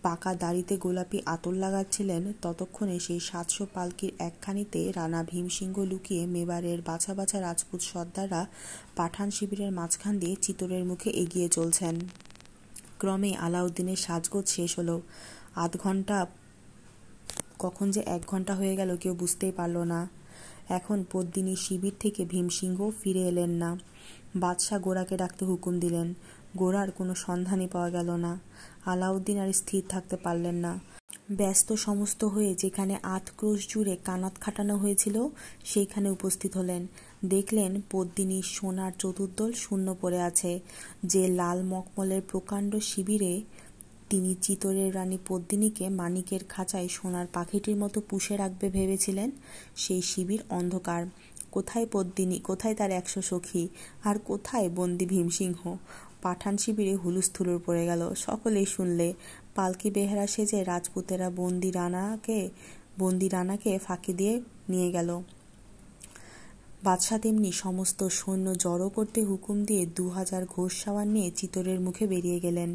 পাকা দাড়িতে গোলাপি আতর লাগাচ্ছিলেন, ততক্ষণে সেই 700 পালকির একখানিতে রানা ভীমসিংহ লুকিয়ে মেবারের বাছা বাছা রাজপুত সর্দাররা পাঠান শিবিরের মাঝখান দিয়ে চিতোরের মুখে এগিয়ে চলছেন। ক্রমে আলাউদ্দিনের সাজগোজ শেষ হলো। আধ ঘন্টা কখন যে 1 ঘন্টা হয়ে গেল কেউ বুঝতেই পারল না। এখন পদ্মিনীর শিবির থেকে ভীমসিংহ ফিরে এলেন না। বাদশাহ গোরাকে ডাকতে হুকুম দিলেন। গোরার কোনো সন্ধানই পাওয়া গেল না। আলাউদ্দিন আর স্থির থাকতে পারলেন না। ব্যস্ত সমস্ত হয়ে যেখানে 8 ক্রোশ জুড়ে কানাত খাটানো হয়েছিল সেইখানে উপস্থিত হলেন। দেখলেন পদ্মিনীর সোনার চতুর্দল শূন্য পড়ে আছে। যে লাল মখমলের প্রকাণ্ড শিবিরে তিনি চিতোরের রানী পদ্মিনীকে মানিকের খাঁচায় সোনার পাখিটির মতো পুষে রাখবে ভেবেছিলেন, সেই শিবির অন্ধকার। কোথায় পদ্মিনী, কোথায় তার 100 সখী, আর কোথায় বন্দী ভীমসিংহ? পাঠান শিবিরে হুলুস্থুলুর পড়ে গেল। সকলেই শুনলে পালকি বেহারা সেজে রাজপুতেরা বন্দি রানাকে ফাঁকি দিয়ে নিয়ে গেল। বাদশাহ তেমনি সমস্ত সৈন্য জড়ো করতে হুকুম দিয়ে 2000 ঘোষ সাওয়ার নিয়ে চিতোরের মুখে বেরিয়ে গেলেন।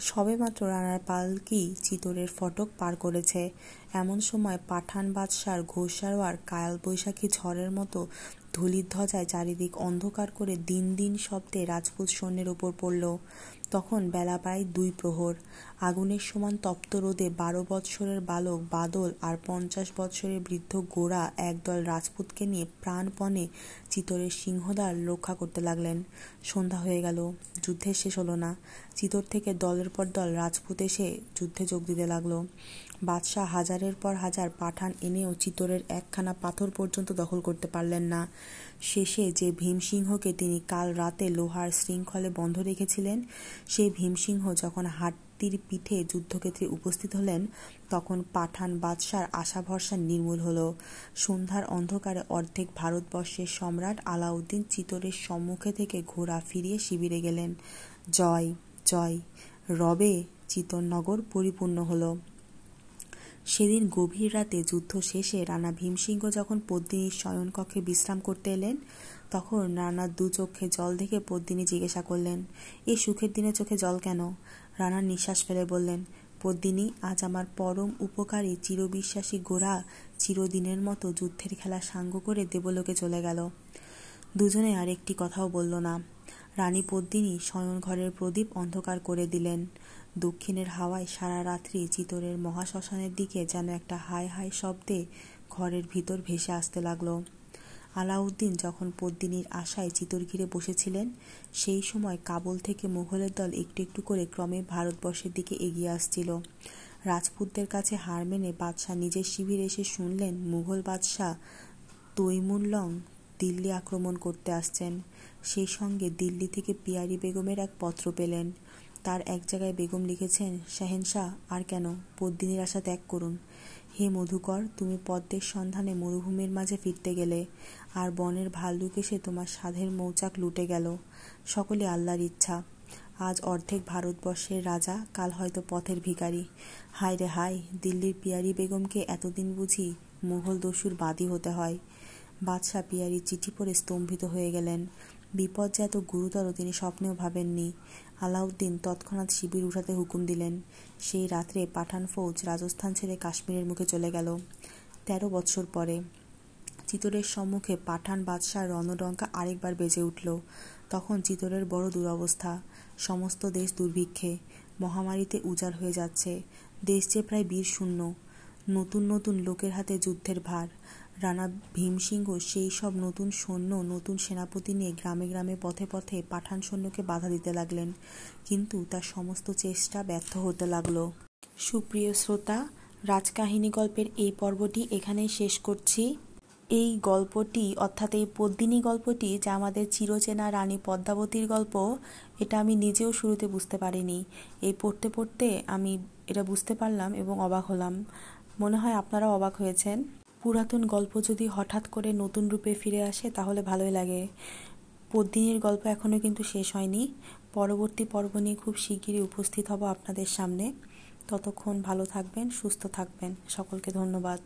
সবেমাত্র রানার পালকি চিতোরের ফটক পার করেছে, এমন সময় পাঠান বাদশার ঘোষ সাওয়ার কাল বৈশাখী ঝড়ের মতো ধূলির ধ্বজায় চারিদিক অন্ধকার করে দিন দিন শব্দে রাজপুত সৈন্যের ওপর পড়ল। তখন বেলা প্রায় 2 প্রহর। আগুনের সমান তপ্ত রোদে 12 বৎসরের বালক বাদল আর 50 বৎসরের বৃদ্ধ গোরা একদল রাজপুতকে নিয়ে প্রাণপণে চিতোরের সিংহদ্বার রক্ষা করতে লাগলেন। সন্ধ্যা হয়ে গেল, যুদ্ধের শেষ হলো না। চিতোর থেকে দলের পর দল রাজপুত এসে যুদ্ধে যোগ দিতে লাগলো। বাদশাহ হাজারের পর হাজার পাঠান এনেও চিতোরের একখানা পাথর পর্যন্ত দখল করতে পারলেন না। শেষে যে ভীমসিংহকে তিনি কাল রাতে লোহার শৃঙ্খলে বন্ধ রেখেছিলেন, সেই ভীমসিংহ যখন হাতির পিঠে যুদ্ধক্ষেত্রে উপস্থিত হলেন, তখন পাঠান বাদশার আশা ভরসা নির্মূল হল। সন্ধ্যার অন্ধকারে অর্ধেক ভারতবর্ষের সম্রাট আলাউদ্দিন চিতোরের সম্মুখে থেকে ঘোড়া ফিরিয়ে শিবিরে গেলেন। জয় জয়, রবে চিতোর নগর পরিপূর্ণ হল। সেদিন গভীর রাতে যুদ্ধ শেষে রানা ভীমসিংহ যখন পদ্মিনীর শয়নকক্ষে বিশ্রাম করতে এলেন, তখন রানার দু চোখে জল দেখে পদ্মিনী জিজ্ঞাসা করলেন, এই সুখের দিনে চোখে জল কেন? রানা নিঃশ্বাস ফেলে বললেন, পদ্মিনী, আজ আমার পরম উপকারী চিরবিশ্বাসী গোরা চিরদিনের মতো যুদ্ধের খেলা সাঙ্গ করে দেবলোকে চলে গেল। দুজনে আর একটি কথাও বলল না। রানী পদ্মিনী শয়নঘরের প্রদীপ অন্ধকার করে দিলেন। দক্ষিণের হাওয়ায় সারা রাত্রি চিতরের মহাশ্মশানের দিকে যেন একটা হায় হায় শব্দে ঘরের ভিতর ভেসে আসতে লাগলো। আলাউদ্দিন যখন পদ্মিনীর আশায় চিতর ঘিরে বসেছিলেন, সেই সময় কাবুল থেকে মুঘলের দল একটু একটু করে ক্রমে ভারতবর্ষের দিকে এগিয়ে আসছিল। রাজপুতদের কাছে হার মেনে বাদশাহ নিজের শিবিরে এসে শুনলেন মুঘল বাদশাহ তৈমুরলং দিল্লি আক্রমণ করতে আসছেন। সেই সঙ্গে দিল্লি থেকে পিয়ারি বেগমের এক পত্র পেলেন। তার এক জায়গায় বেগম লিখেছেন, শাহেনশাহ, আর কেন, পদ্মিনীর আশা ত্যাগ করুন। হে মধুকর, তুমি পদ্মের সন্ধানে মরুভূমির মাঝে ফিরতে গেলে, আর বনের ভাল্লুক এসে তোমার সাধের মৌচাক লুটে গেল। সকলে আল্লাহর ইচ্ছা। আজ অর্ধেক ভারতবর্ষের রাজা, কাল হয়তো পথের ভিখারি। হায় রে হায়, দিল্লির পিয়ারি বেগমকে এতদিন বুঝি মুঘল দস্যুর বাদী হতে হয়। বাদশাহ পিয়ারির চিঠি পড়ে স্তম্ভিত হয়ে গেলেন। বিপদ যে এত গুরুতর তিনি স্বপ্নেও ভাবেননি। আলাউদ্দিন তৎক্ষণাৎ শিবির উঠাতে হুকুম দিলেন। সেই রাত্রে পাঠান ফৌজ রাজস্থান ছেড়ে কাশ্মীরের মুখে চলে গেল। 13 বৎসর পরে চিতরের সম্মুখে পাঠান বাদশার রণডঙ্কা আরেকবার বেজে উঠল। তখন চিতরের বড় দুরবস্থা। সমস্ত দেশ দুর্ভিক্ষে, মহামারীতে উজাড় হয়ে যাচ্ছে। দেশ যে প্রায় বীর শূন্য। নতুন নতুন লোকের হাতে যুদ্ধের ভার। রানা ভীমসিংহ সেই সব নতুন সৈন্য, নতুন সেনাপতি নিয়ে গ্রামে গ্রামে পথে পথে পাঠান সৈন্যকে বাধা দিতে লাগলেন, কিন্তু তার সমস্ত চেষ্টা ব্যর্থ হতে লাগলো। সুপ্রিয় শ্রোতা, রাজকাহিনী গল্পের এই পর্বটি এখানেই শেষ করছি। এই গল্পটি অর্থাৎ এই পদ্মিনী গল্পটি, যা আমাদের চিরচেনা রানী পদ্মাবতীর গল্প, এটা আমি নিজেও শুরুতে বুঝতে পারিনি। এই পড়তে পড়তে আমি এটা বুঝতে পারলাম এবং অবাক হলাম। মনে হয় আপনারাও অবাক হয়েছেন। পুরাতন গল্প যদি হঠাৎ করে নতুন রূপে ফিরে আসে তাহলে ভালোই লাগে। পদ্মিনীর গল্প এখনও কিন্তু শেষ হয়নি। পরবর্তী পর্ব নিয়ে খুব শিগগিরই উপস্থিত হব আপনাদের সামনে। ততক্ষণ ভালো থাকবেন, সুস্থ থাকবেন। সকলকে ধন্যবাদ।